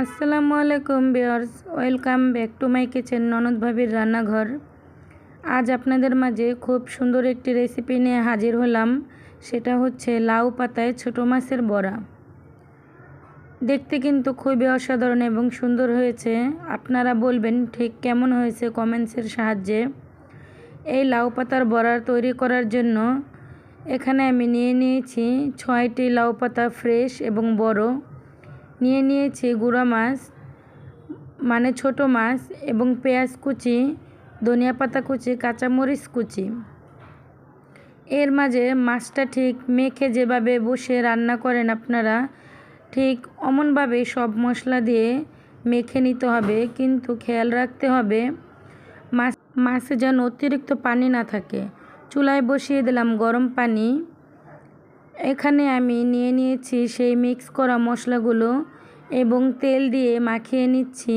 আসসালামু আলাইকুম viewers, welcome back to my kitchen ননদ ভাবির রান্নাঘর। আজ আপনাদের মাঝে খুব সুন্দর একটি রেসিপি নিয়ে হাজির হলাম। সেটা হচ্ছে লাউ পাতায় ছোটো মাছের বড়া। দেখতে কিন্তু খুবই অসাধারণ এবং সুন্দর হয়েছে। আপনারা বলবেন ঠিক কেমন হয়েছে কমেন্টসের সাহায্যে। এই লাউ পাতার বড়া তৈরি করার জন্য এখানে আমি নিয়েছি 6টি লাউ পাতা ফ্রেশ এবং বড়। নিয়েছি গুঁড়া মাছ মানে ছোট মাছ এবং পেঁয়াজ কুচি, ধনিয়া পাতা কুচি, কাঁচামরিচ কুচি। এর মাঝে মাছটা ঠিক মেখে যেভাবে বসে রান্না করেন আপনারা, ঠিক অমনভাবে সব মশলা দিয়ে মেখে নিতে হবে। কিন্তু খেয়াল রাখতে হবে মাছে যেন অতিরিক্ত পানি না থাকে। চুলায় বসিয়ে দিলাম গরম পানি। এখানে আমি নিয়েছি সেই মিক্স করা মশলাগুলো এবং তেল দিয়ে মাখিয়ে নিচ্ছি।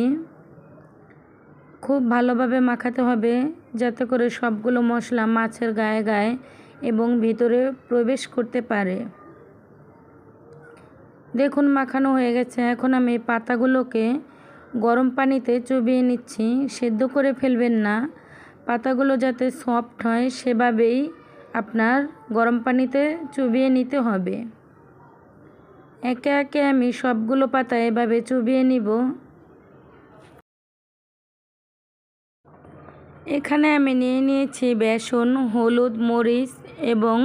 খুব ভালোভাবে মাখাতে হবে যাতে করে সবগুলো মশলা মাছের গায়ে গায়ে এবং ভিতরে প্রবেশ করতে পারে। দেখুন মাখানো হয়ে গেছে। এখন আমি পাতাগুলোকে গরম পানিতে চুবিয়ে নিচ্ছি। সেদ্ধ করে ফেলবেন না, পাতাগুলো যাতে সফট হয় সেভাবেই আপনার গরম পানিতে চুবিয়ে নিতে হবে। একে একে আমি সবগুলো পাতা এভাবে চুবিয়ে নিব। এখানে আমি নিয়েছি বেসন, হলুদ, মরিচ এবং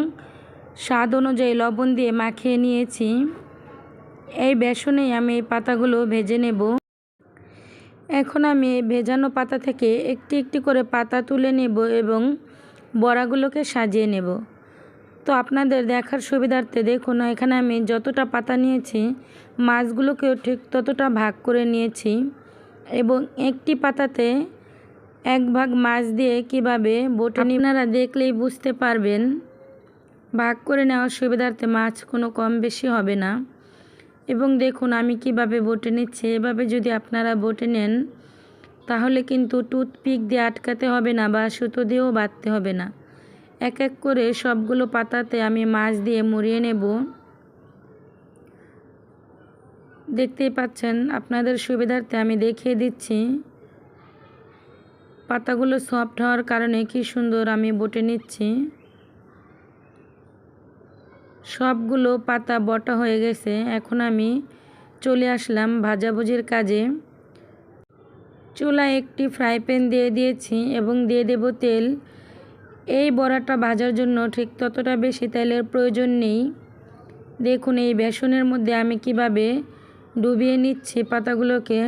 স্বাদ অনুযায়ী লবণ দিয়ে মাখিয়ে নিয়েছি। এই বেসনেই আমি পাতাগুলো ভেজে নেব। এখন আমি ভেজানো পাতা থেকে একটি একটি করে পাতা তুলে নেব এবং বড়াগুলোকে সাজিয়ে নেব। তো আপনাদের দেখার সুবিধার্থে দেখুন, এখানে আমি যতটা পাতা নিয়েছি মাছগুলোকেও ঠিক ততটা ভাগ করে নিয়েছি এবং একটি পাতাতে এক ভাগ মাছ দিয়ে কিভাবে বটে আপনারা দেখলেই বুঝতে পারবেন। ভাগ করে নেওয়ার সুবিধার্থে মাছ কোনো কম বেশি হবে না। এবং দেখুন আমি কিভাবে বটে নিচ্ছি। এভাবে যদি আপনারা বটে নেন তাহলে কিন্তু টুথপিক দিয়ে আটকাতে হবে না বা সুতো দিয়েও বাঁধতে হবে না। এক এক করে সবগুলো পাতাতে আমি মাছ দিয়ে মুড়িয়ে নেব। দেখতেই পাচ্ছেন, আপনাদের সুবিধার্থে আমি দেখিয়ে দিচ্ছি। পাতাগুলো সফট হওয়ার কারণে কি সুন্দর আমি বটে নিচ্ছি। সবগুলো পাতা বটা হয়ে গেছে। এখন আমি চলে আসলাম ভাজাভুজির কাজে। চুলায় একটি ফ্রাই প্যান দিয়ে দিয়েছি এবং দিয়ে দেব তেল। এই বড়াটা ভাজার জন্য ঠিক ততটা বেশি তেলের প্রয়োজন নেই। দেখুন এই বেসনের মধ্যে আমি কিভাবে ডুবিয়ে নিচ্ছি পাতাগুলোকে।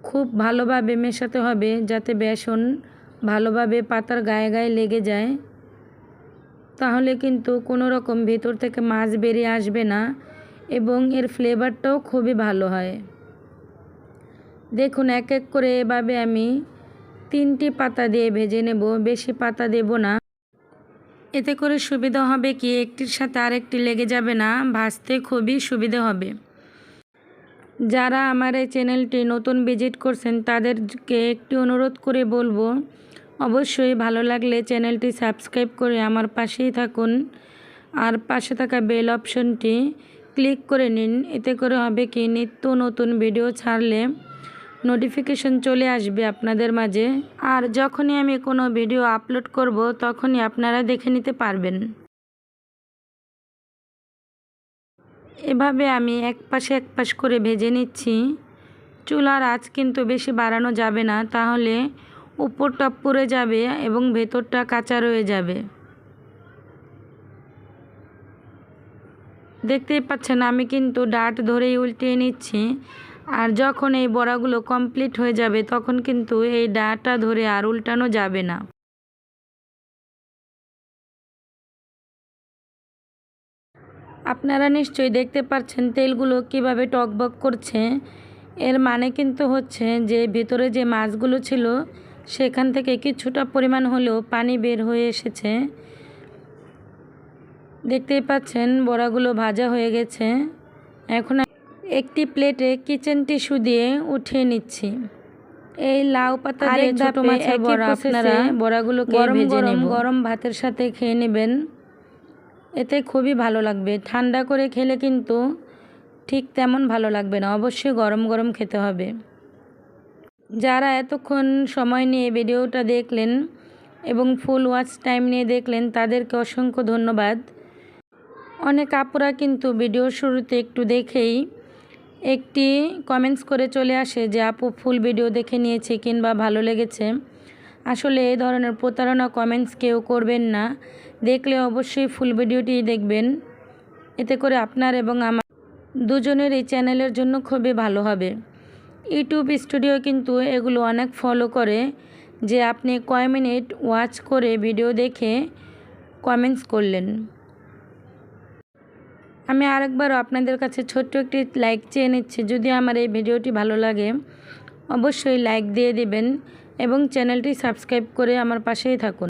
খুব ভালোভাবে মেশাতে হবে যাতে বেসন ভালোভাবে পাতার গায়ে গায়ে লেগে যায়। তাহলে কিন্তু কোনো রকম ভেতর থেকে মাছ বেরিয়ে আসবে না এবং এর ফ্লেভারটাও খুবই ভালো হয়। দেখুন এক এক করে এভাবে আমি 3টি পাতা দিয়ে ভেজে নেব, বেশি পাতা দেব না। এতে করে সুবিধা হবে কি একটির সাথে আরেকটি লেগে যাবে না, ভাজতে খুবই সুবিধা হবে। যারা আমার এই চ্যানেলটি নতুন ভিজিট করছেন তাদেরকে একটি অনুরোধ করে বলবো, অবশ্যই ভালো লাগলে চ্যানেলটি সাবস্ক্রাইব করে আমার পাশেই থাকুন আর পাশে থাকা বেল অপশনটি ক্লিক করে নিন। এতে করে হবে কি নিত্য নতুন ভিডিও ছাড়লে নোটিফিকেশন চলে আসবে আপনাদের মাঝে। আর যখনই আমি কোনো ভিডিও আপলোড করব তখনই আপনারা দেখে নিতে পারবেন। এভাবে আমি এক পাশ করে ভেজে নিচ্ছি। চুলার আঁচ কিন্তু বেশি বাড়ানো যাবে না, তাহলে উপরটা পুড়ে যাবে এবং ভেতরটা কাঁচা রয়ে যাবে। দেখতেই পাচ্ছেন আমি কিন্তু ডাঁট ধরেই উল্টিয়ে নিচ্ছি। আর যখন এই বড়াগুলো কমপ্লিট হয়ে যাবে তখন কিন্তু এই ডাঁটা ধরে আর উল্টানো যাবে না। আপনারা নিশ্চয়ই দেখতে পাচ্ছেন তেলগুলো কিভাবে টকবক করছে। এর মানে কিন্তু হচ্ছে যে ভেতরে যে মাছগুলো ছিল সেখান থেকে কিছুটা পরিমাণ হলেও পানি বের হয়ে এসেছে। দেখতেই পাচ্ছেন বড়াগুলো ভাজা হয়ে গেছে। এখন একটি প্লেটে কিচেন টিস্যু দিয়ে উঠিয়ে নিচ্ছি। এই লাউ পাতা দিয়ে ছোট মাছের বড়া আপনারা বড়াগুলোকে ভেজে নেব। গরম ভাতের সাথে খেয়ে নেবেন, এতে খুবই ভালো লাগবে। ঠান্ডা করে খেলে কিন্তু ঠিক তেমন ভালো লাগবে না, অবশ্যই গরম গরম খেতে হবে। যারা এতক্ষণ সময় নিয়ে ভিডিওটা দেখলেন এবং ফুল ওয়াচ টাইম নিয়ে দেখলেন তাদেরকে অসংখ্য ধন্যবাদ। অনেক আপুরা কিন্তু ভিডিওর শুরুতে একটু দেখেই একটি কমেন্টস করে চলে আসে যে আপু ফুল ভিডিও দেখে নিয়েছে কিংবা ভালো লেগেছে। আসলে এই ধরনের প্রতারণা কমেন্টস কেউ করবেন না, দেখলে অবশ্যই ফুল ভিডিওটি দেখবেন। এতে করে আপনার এবং আমার দুজনের এই চ্যানেলের জন্য খুবই ভালো হবে। ইউটিউব স্টুডিও কিন্তু এগুলো অনেক ফলো করে যে আপনি কয় মিনিট ওয়াচ করে ভিডিও দেখে কমেন্টস করলেন। আমি আরেকবারও আপনাদের কাছে ছোট্ট একটি লাইক চেয়ে নিচ্ছি। যদি আমার এই ভিডিওটি ভালো লাগে অবশ্যই লাইক দিয়ে দিবেন এবং চ্যানেলটি সাবস্ক্রাইব করে আমার পাশেই থাকুন।